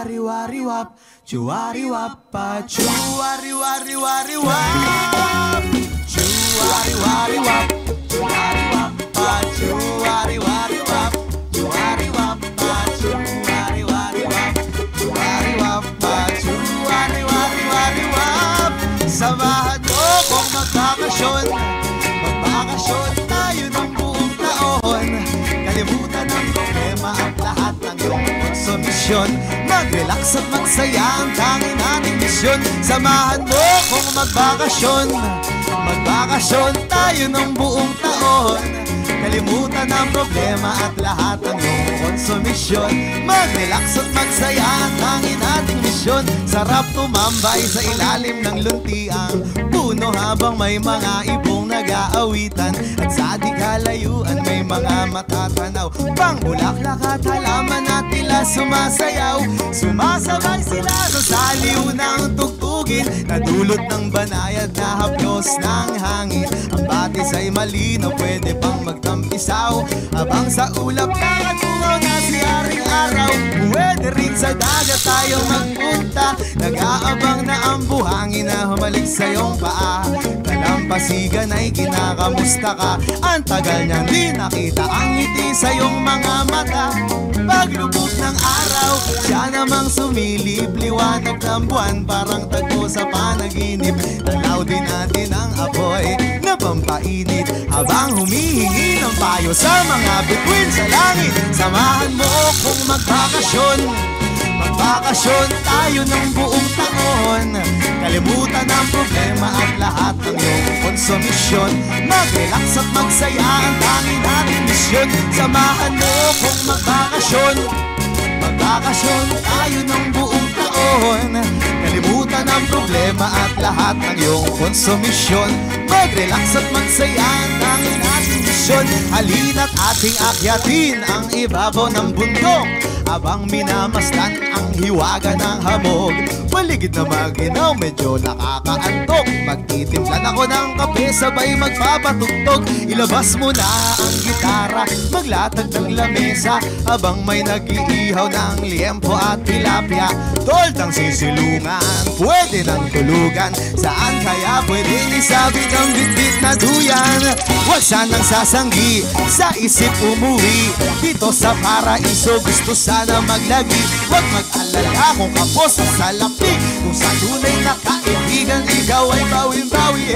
Chuwari-wari-wap, chuwari-wap-pa, chuwari-wari-wari-wari-wap. Chuwari-wari-wap, chuwari-wap-pa, chuwari-wari-wap, chuwari-wap-pa, chuwari-wari-wap, chuwari-wap-pa, chuwari-wari-wari-wap. Samahan mo kung magbakasyon, magbakasyon tayo ng buong taon. Kalimutan ang problema at lahat ng iyong konsumisyon. Mag-relax at magsaya ang tanging nating misyon. Samahan mo kung magbakasyon, magbakasyon tayo ng buong taon. Kalimutan ang problema at lahat ng iyong konsumisyon. Mag-relax at magsaya ang tanging nating misyon. Sarap tumambay sa ilalim ng luntiang puno habang may mga ibong nag-aawitan. At sa di kalayuan may mga matatanaw, pang bulaklak at halaman at tila sumasayaw. Sumasabay sila sa saliw ng tugtugin, nadulot ng banayad na haplos ng hangin. Ang batis ay malinaw, pwede pang magtampisaw, habang sa ulap nakatungaw na si Haring Araw. Pwede rin sa dagat tayo magpunta, nag-aabang na ang buhangin na humalik sa iyong paa. Dalampasigan ay kinakamusta ka, ang tagal niyang di nakita ang ngiti sa iyong mga mata. Paglubog ng araw, siya namang sumilip, liwanag ng buwan parang tagpo sa panaginip. Tanaw din natin ang apoy na pampainit, habang humihingi ng payo sa mga bituin sa langit. Samahan mo kung magbakasyon, magbakasyon tayo ng buong taon. Kalimutan ang problema at lahat ng iyong konsumisyon. Mag-relax at magsaya ang tanging nating misyon. Samahan mo kung magbakasyon, magbakasyon tayo ng buong taon. Kalimutan ang problema at lahat ng iyong konsumisyon. Mag-relax at magsaya ang tanging nating misyon. Halina't ating akyatin ang ibabaw ng bundok, habang minamasdan ang hiwaga ng hamog. Paligid na maginaw, medyo nakakaantok. Magtitimplan ako ng kape, sabay magpapatugtog. Ilabas mo na ang gitara, maglatag ng lamesa, habang may nag-iihaw ng liempo at tilapia. Toldang sisilungan, pwede ng tulugan, saan kaya pwedeng isabit ang bitbit na duyan? Huwag sanang sasanggi, sa isip umuwi, dito sa paraiso gusto sana maglagi. Huwag mag-alala kung kapos sa salapi, kung sa tunay na kaibigan ikaw ay bawin-bawi.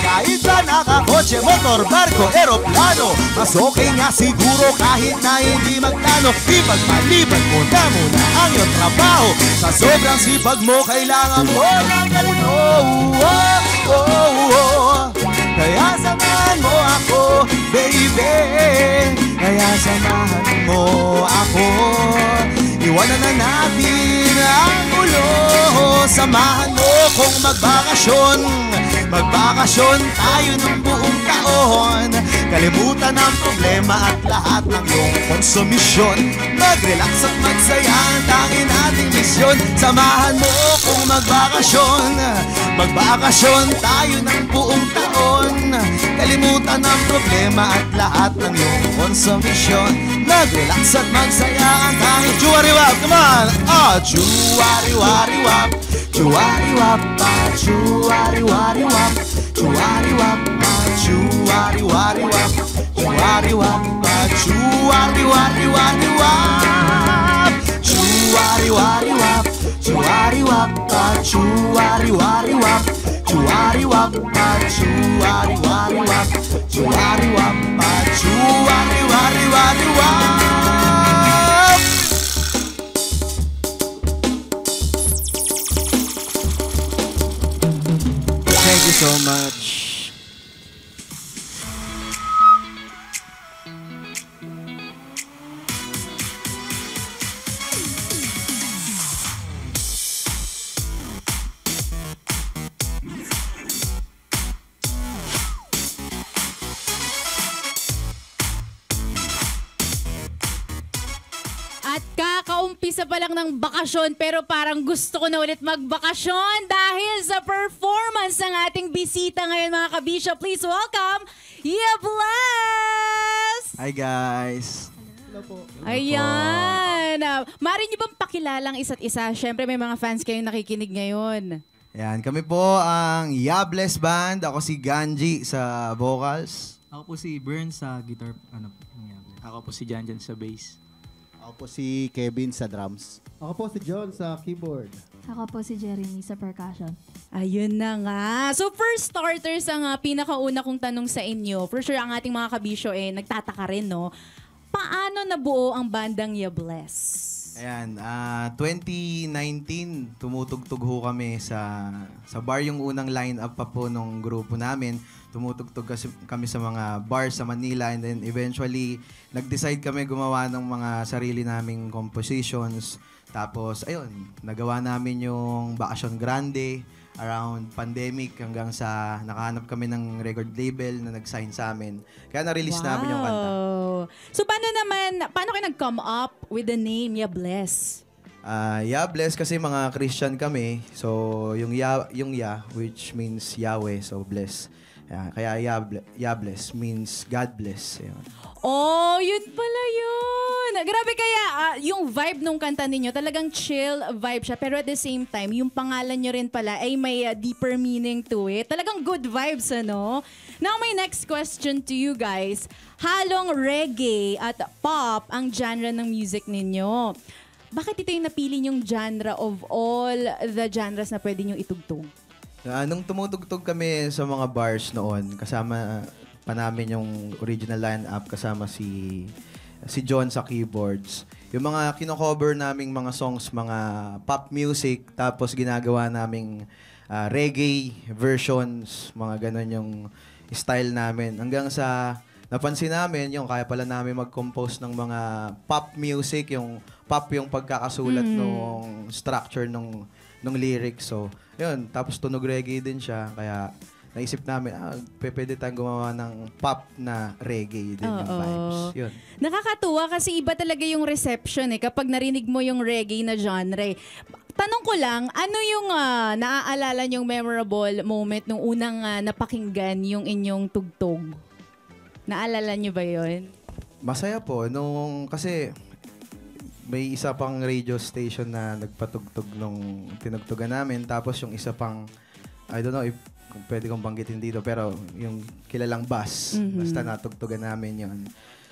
Kahit sa nakakotse, motor, barko, eroplano, mas okay nga siguro kahit na hindi magplano. Ipagpaliban mo na muna ang iyong trabaho, sa sobrang sipag mo kailangan mo ng ganito. Kaya samahan mo ako, baby, kaya samahan mo ako. Iwanan na natin ang ulo, samahan mo kung magbakasyon, magbakasyon tayo ng buong taon. Kalimutan ang problema at lahat ng iyong konsumisyon. Mag-relax at magsaya ang tanging nating misyon. Samahan mo kung magbakasyon, magbakasyon tayo ng buong taon. Kalimutan ang problema at lahat ng iyong konsumisyon. Mag-relax at magsaya ang tanging chuwari-wap, come on! Chuwari-wari-wap, chuwari-wap-pa, chuwari-wari-wap, chuwari-wap-pa, chuwari-wari-wap, chuwari-wap-pa, chuwari-wari-wari-wap, chuwari-wari-wap, chuwari-wap-pa, chuwari-wari-wap, chuwari-wap-pa, chuwari-wari-wap, chuwari-wap-pa, chuwari-wari-wari-wap. Thank you so much. At kakaumpisa pa lang ng bakasyon pero parang gusto ko na ulit magbakasyon dahil sa performance ng ating bisita ngayon mga kabisyo. Please welcome, Yabless! Hi guys. Hello po. Ayan. Mari niyo bang pakilalang isa't isa? Siyempre may mga fans kayong nakikinig ngayon. Ayan, kami po ang Yables Band. Ako si Ganji sa vocals. Ako po si Bern sa guitar. Ako po si Janjan sa bass. Ako po si Kevin sa drums. Ako po si John sa keyboard. Ako po si Jeremy sa percussion. Ayun na nga. So first starters ang pinakauna kong tanong sa inyo. For sure ang ating mga kabisyo nagtataka rin, no? Paano nabuo ang bandang Yables? Ayan, 2019, tumutugtog ho kami sa bar, yung unang line-up pa po nung grupo namin. Tumutugtog kami sa mga bars sa Manila, and then eventually, nag-decide kami gumawa ng mga sarili naming compositions. Tapos, ayun, nagawa namin yung Bakasyon Grande around pandemic hanggang sa nakahanap kami ng record label na nag-sign sa amin. Kaya na-release namin yung kanta. So paano kayo nag-come up with the name Yables? Yables kasi mga Christian kami. So yung Ya which means Yahweh, so bless. Kaya Yables means God bless. Ayun. Oh, yun pala yun. Grabe kaya, yung vibe nung kanta ninyo, talagang chill vibe siya. Pero at the same time, yung pangalan nyo rin pala ay may deeper meaning to it. Talagang good vibes, ano? Now, my next question to you guys. Halong reggae at pop ang genre ng music ninyo. Bakit ito yung napili nyong genre of all the genres na pwede nyong itugtog? Nung tumutugtog kami sa mga bars noon, kasama pa namin yung original line-up, kasama si John sa keyboards. Yung mga kino-cover naming mga songs, mga pop music, tapos ginagawa naming reggae versions, mga ganon yung style namin. Hanggang sa napansin namin, yung kaya pala namin mag-compose ng mga pop music, yung pop yung pagkakasulat nung structure nung lyrics. So, yun. Tapos tunog reggae din siya. Kaya naisip namin, pwede tayong gumawa ng pop na reggae din yung vibes. Yun. Nakakatuwa kasi iba talaga yung reception kapag narinig mo yung reggae na genre. Tanong ko lang, ano yung naaalala nyong memorable moment nung unang napakinggan yung inyong tugtog? Naalala nyo ba yun? Masaya po. Kasi may isa pang radio station na nagpatugtog nung tinugtugan namin. Tapos yung isa pang, I don't know if kung pwede kong banggitin dito, pero yung kilalang bus, basta natugtugan namin yon.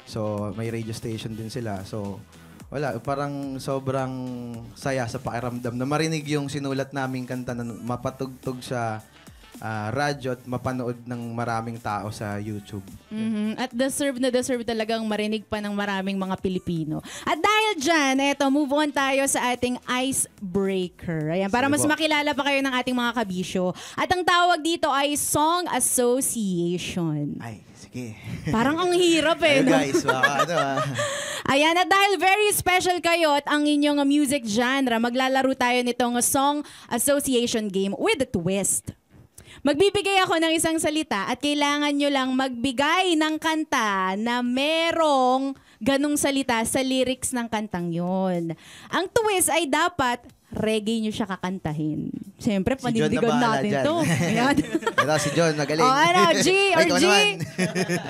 So, may radio station din sila. So, wala, parang sobrang saya sa pakiramdam na marinig yung sinulat naming kanta na mapatugtog sa radyo at mapanood ng maraming tao sa YouTube. At deserve talagang marinig pa ng maraming mga Pilipino. At dahil dyan, move on tayo sa ating icebreaker. Ayan, para mas makilala pa kayo ng ating mga kabisyo. At ang tawag dito ay Song Association. Ay, sige. Parang ang hirap no? Guys, baka Ayan, at dahil very special kayo at ang inyong music genre, maglalaro tayo nitong Song Association game with a twist. Magbibigay ako ng isang salita at kailangan nyo lang magbigay ng kanta na merong ganong salita sa lyrics ng kantang yon. Ang twist ay dapat reggae nyo siya kakantahin. Siyempre, panindigan natin to. Ayan. Ito, si John, magaling. G or G?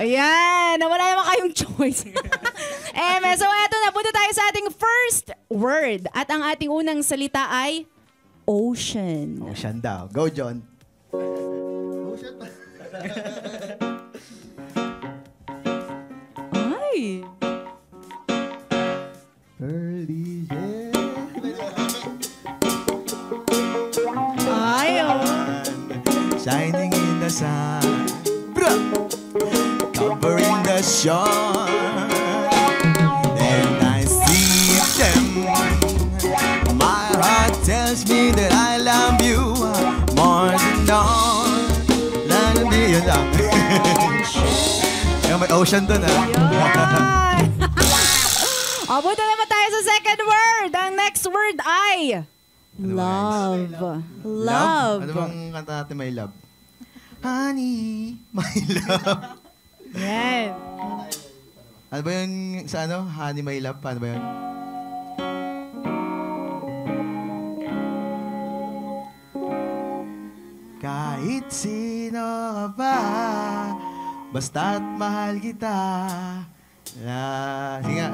Ayan, wala naman kayong choice. So eto na, punta tayo sa ating first word. At ang ating unang salita ay ocean. Ocean daw. Go, John. Ay! Early, yeah. Ay, Shining in the sun, covering the shore, and I see them. My heart tells me that I love you more than all. Yun lang. May ocean dun Punta naman tayo sa second word. Ang next word ay love. Love. Ano bang kanta natin, My Love? Honey, my love. Yan. Ano ba yun sa Honey, my love? Paano ba yun? Kahit sino ka pa, basta't mahal kita, Sige nga.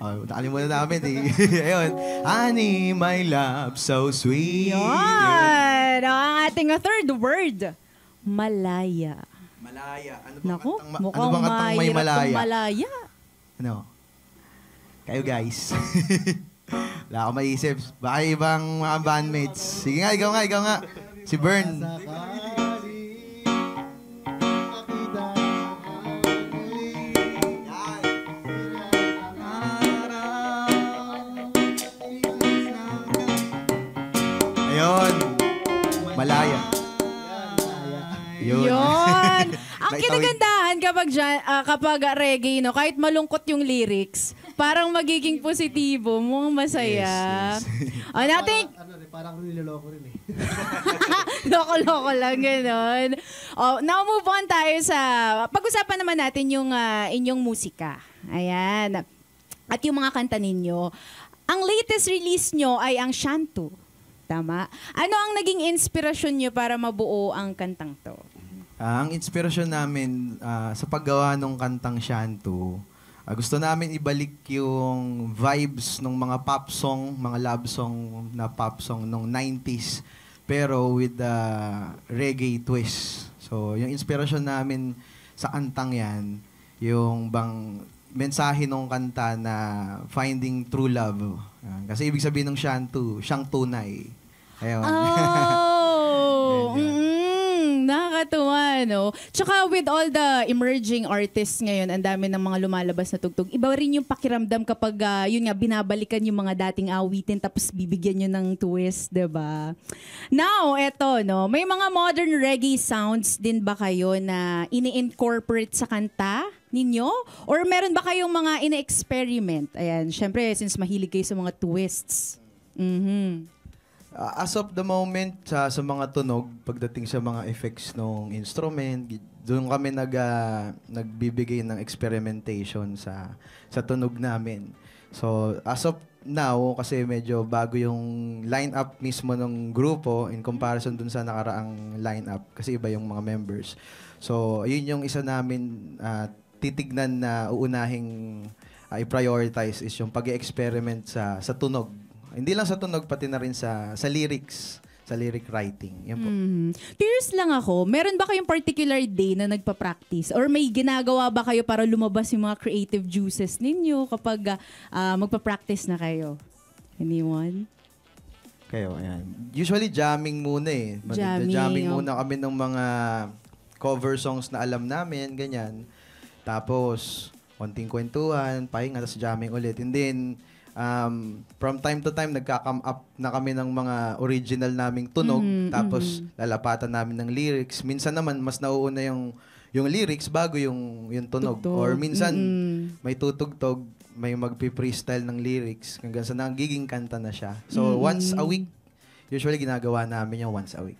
Oh, nakalimutan namin eh. Ayun. Honey, my love, so sweet. Yan! Ang ating third word, malaya. Malaya. Ano bang Naku, kantang, ano mukhang bang kantang may mahirap tong malaya? malaya. Ano? Kayo guys. Wala ako maisip. Baka ibang mga bandmates. Sige nga, ikaw nga. Si Bern. Ayun. Malaya. Yun. Yun! Ang Naitawid. kinagandahan kapag reggae, no, kahit malungkot yung lyrics, parang magiging positibo, mukhang masaya. Yes. Natin, Parang niloloko rin eh. loko-loko lang, gano'n. Now move on tayo sa, pag-usapan naman natin yung inyong musika. Ayan. At yung mga kanta ninyo. Ang latest release nyo ay ang Shantu. Tama? Ano ang naging inspirasyon nyo para mabuo ang kantang to? Ang inspirasyon namin sa paggawa ng kantang Shantu, gusto namin ibalik yung vibes ng mga pop song, mga love song na pop song nung 90s, pero with the reggae twist. So, yung inspirasyon namin sa kantang yan, yung bang mensahe ng kanta na finding true love. Kasi ibig sabihin ng Shantu, siyang tunay. Ayun. Oh! Nakakatuwa, no? Tsaka with all the emerging artists ngayon, ang dami ng mga lumalabas na tugtog. Iba rin yung pakiramdam kapag, yun nga, binabalikan yung mga dating awitin tapos bibigyan nyo ng twist, diba? Now, eto, no? May mga modern reggae sounds din ba kayo na ini-incorporate sa kanta ninyo? Or meron ba kayong mga ine-experiment? Ayan, syempre, since mahilig kayo sa mga twists. As of the moment, sa mga tunog, pagdating sa mga effects ng instrument, doon kami nagbibigay ng experimentation sa tunog namin. So, as of now, kasi medyo bago yung line-up mismo ng grupo in comparison dun sa nakaraang line-up, kasi iba yung mga members. So, yun yung isa namin titignan na uunahing i-prioritize is yung pag-experiment sa tunog. Hindi lang sa tunog, pati na rin sa lyrics, sa lyric writing. Yan po. Curious lang ako, meron ba kayong particular day na nagpa-practice? Or may ginagawa ba kayo para lumabas yung mga creative juices ninyo kapag magpa-practice na kayo? Anyone? Kayo, ayan. Usually jamming muna eh. Jamming, Jamming oh. muna kami ng mga cover songs na alam namin, ganyan. Tapos, konting kwentuhan, pahinga, tapos jamming ulit. And then, from time to time, nagka-come up na kami ng mga original naming tunog, tapos lalapatan namin ng lyrics. Minsan naman, mas nauuna yung lyrics bago yung tunog. Tugtog. Or minsan, may tutugtog, may magpi-freestyle ng lyrics, hanggang sa nagiging kanta na siya. So, once a week, usually ginagawa namin yung once a week.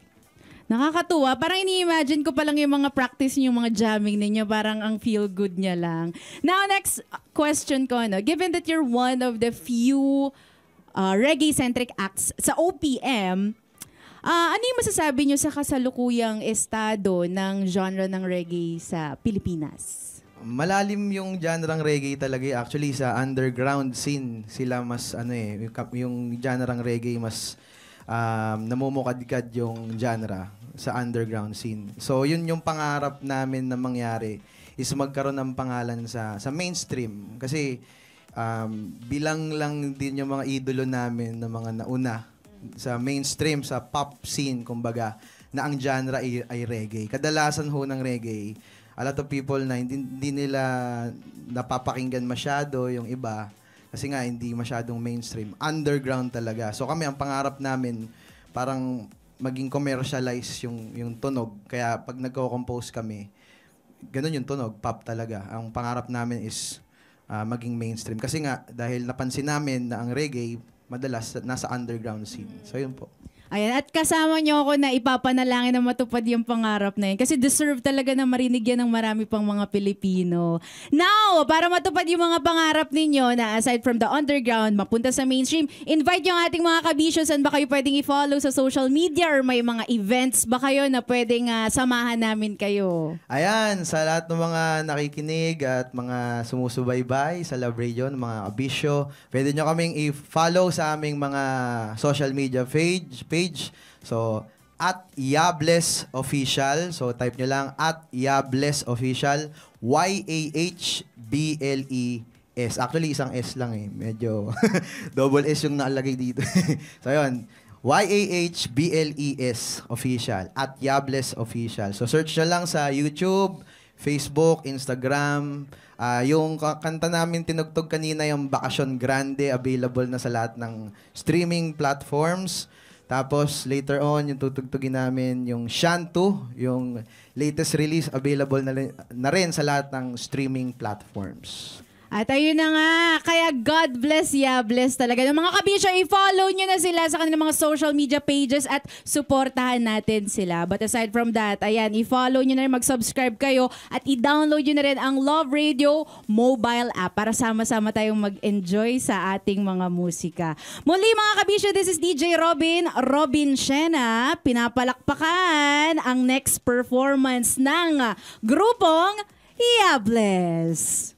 Nakakatuwa. Parang ini-imagine ko pa lang yung mga practice niyo, yung mga jamming ninyo. Parang ang feel good niya lang. Now, next question ko, no? Given that you're one of the few reggae-centric acts sa OPM, ano yung masasabi niyo sa kasalukuyang estado ng genre ng reggae sa Pilipinas? Malalim yung genre reggae talaga. Actually, sa underground scene, sila mas, yung genre reggae mas namumukadkad yung genre sa underground scene. So, yun yung pangarap namin na mangyari is magkaroon ng pangalan sa mainstream. Kasi, bilang lang din yung mga idolo namin na mga nauna sa mainstream, sa pop scene, kumbaga, na ang genre ay reggae. Kadalasan ho ng reggae, a lot of people na hindi nila napapakinggan masyado yung iba kasi nga hindi masyadong mainstream. Underground talaga. So kami, ang pangarap namin, parang maging commercialize yung tunog. Kaya pag nagko-compose kami, ganun yung tunog, pop talaga. Ang pangarap namin is maging mainstream. Kasi nga, dahil napansin namin na ang reggae, madalas nasa underground scene. So yun po. Ayan, at kasama niyo ako na ipapanalangin na matupad yung pangarap na yun. Kasi deserve talaga na marinig yan ng marami pang mga Pilipino. Now, para matupad yung mga pangarap ninyo na aside from the underground, mapunta sa mainstream, invite yung ating mga kabisyo. Saan ba kayo pwedeng i-follow sa social media or may mga events ba kayo na pwedeng samahan namin kayo? Ayan, sa lahat ng mga nakikinig at mga sumusubaybay sa Love Radio, mga kabisyo, pwede nyo kaming i-follow sa aming mga social media page. So, at Yables Official. So, type nyo lang at Yables Official. YAHBLES. Actually, isang S lang eh. Medyo double S yung naalagay dito. So, yun. YAHBLES Official. At Yables Official. So, search nyo lang sa YouTube, Facebook, Instagram. Yung kanta namin tinugtog kanina, yung Bakasyon Grande, available na sa lahat ng streaming platforms. Tapos, later on, yung tutugtugin namin, yung Shantu, yung latest release, available na rin sa lahat ng streaming platforms. At ayun na nga, kaya God bless, bless talaga. Yung mga kabisyo, i-follow nyo na sila sa kanilang mga social media pages at supportahan natin sila. But aside from that, ayan, i-follow nyo na rin, mag-subscribe kayo at i-download nyo na rin ang Love Radio mobile app para sama-sama tayong mag-enjoy sa ating mga musika. Muli mga kabisyo, this is DJ Robin Shena. Pinapalakpakan ang next performance ng grupong Yables.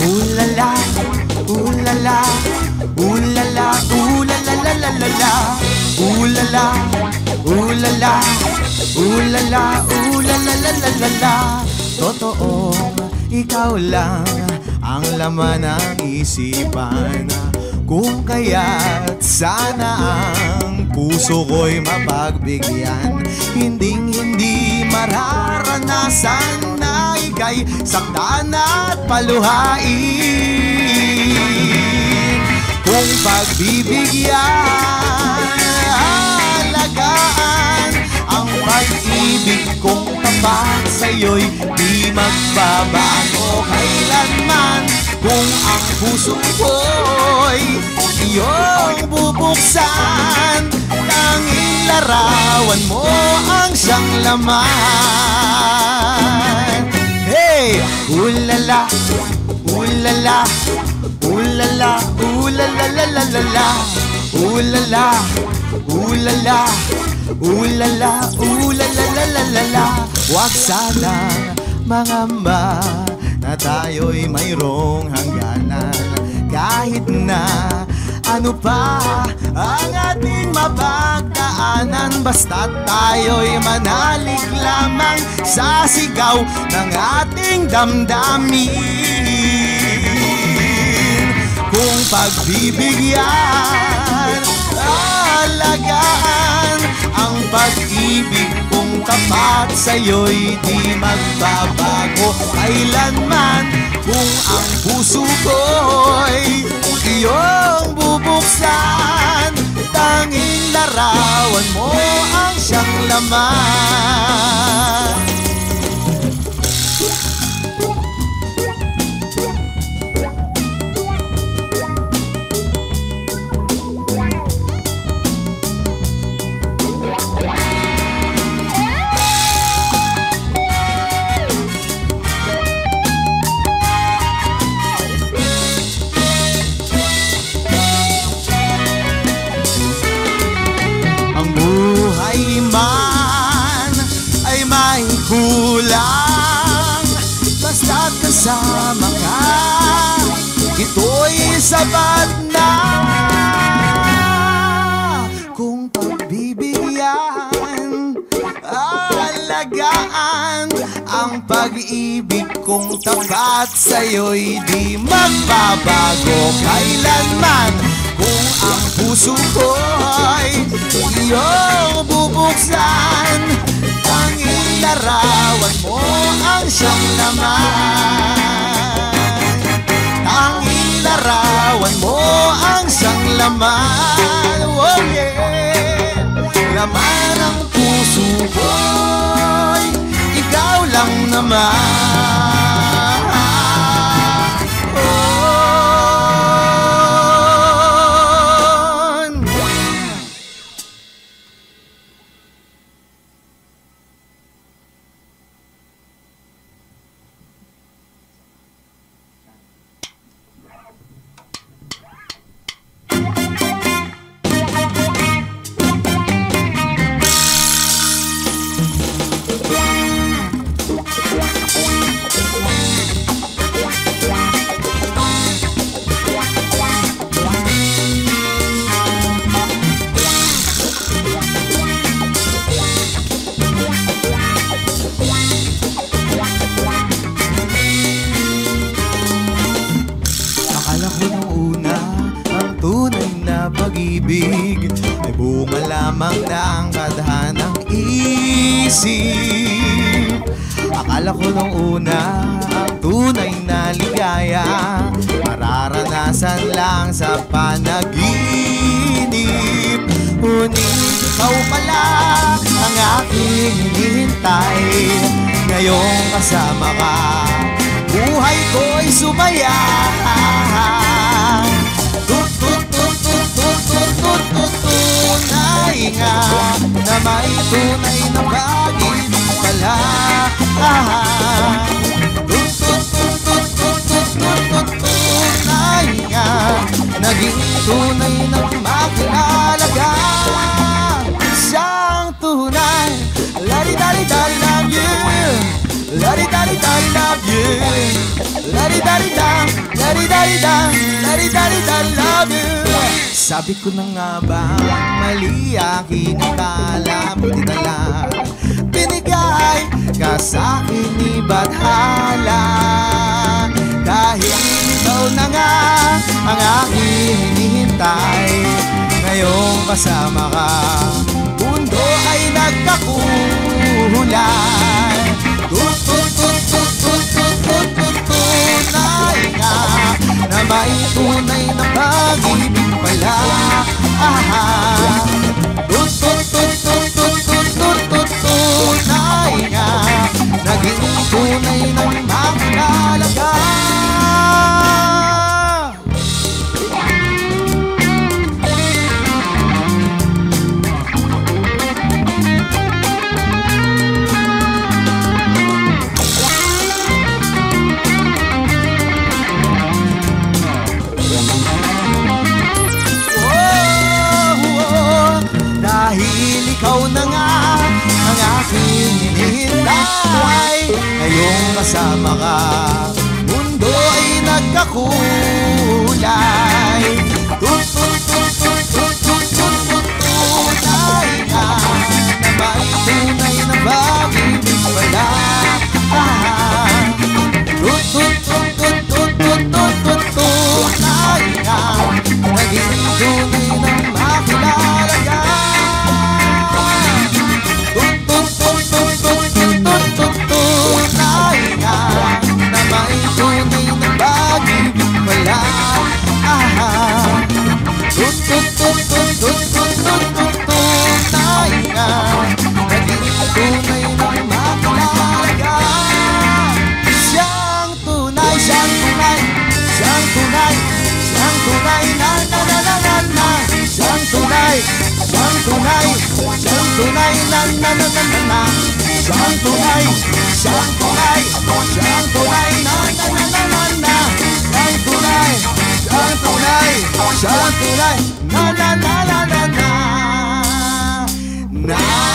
Ulala, ulala, ulala, ulala, la la la la. Ulala, ulala, ulala, ulala, la la la la. Totoong ikaw lang ang laman ng isipan. Kung kaya't sana ang puso ko'y mapagbigyan. Hinding-hindi mararanasan na ika'y saktan at paluhain. Kung pagbibigyan, alagaan ang pag-ibig kong tapat sa'yo'y di magbabago kailanman. Kung ang puso ko'y iyong bubuksan, tanging larawan mo ang siyang laman. Hey! Ulala, ulala, ulala, ulala, la la la la. Ulala, ulala, ulala, ulala, la la la la. Huwag sanang mangamba na tayo'y mayroong hangganan. Kahit na ano pa ang ating mapagdaanan, basta't tayo'y manalig lamang sa sigaw ng ating damdamin. Kung pagbibigyan, alagaan ang pag-ibig kong tapat sa'yo'y di magbabago kailanman. Kung ang puso ko'y iyong bubuksan, tanging larawan mo ang siyang laman. Man ay may kulang, kasama ka, ito'y sapat na. Kung pagbibigyan, alagaan, ang pag-ibig kong tapat sa'yo'y di magbabago kailanman. Kung ang puso ko'y iyong bubuksan, tanging larawan mo ang siyang laman. Tanging larawan mo ang siyang laman. Oh yeah, laman ng puso ko'y ikaw lang naman. Pag-ibig ay bunga lamang ng tadhanang isip. Akala ko nung una ang tunay na ligaya mararanasan lang sa panaginip. Ngunit ikaw pala ang aking hinihintay. Ngayong kasama ka, buhay ko'y sumaya. Tunay nga na may tunay na pag-ibig pala. Tunay nga, naging tunay na makilala ka. Siyang tunay, lari-dari-dari love you, lari-dari-dari love you, lari-dari-dari, lari-dari-dari, lari-dari-dari love you. Sabi ko na nga ba, mali aking akala, buti na lang binigay ka sa'kin ni Bathala. Dahil ikaw na nga ang aking hinihintay. Ngayong kasama ka, mundo ay nagkakulay. Tunay nga na may tunay na pag-ibig pala. Tunay nga, naging tunay na makilala ka. Dahil ikaw na nga ang aking hinihintay. Ngayong kasama ka, mundo ay nagkakulay. Tunay nga na may tunay na pag-ibig pala. Tunay nga, naging tunay na makilala ka. Tunay nga na may tunay na pag-ibig pala. Tunay nga, naging tunay na makilala ka. Siyang tunay, siyang tunay, siyang tunay, siyang tunay, na na na na na na. Siyang tunay, siyang tunay, siyang tunay, na na na na na na. Siyang tunay, siyang tunay, siyang tunay, na na na na na na. Siyang tunay, siyang tunay, siyang tunay, na na na na na na.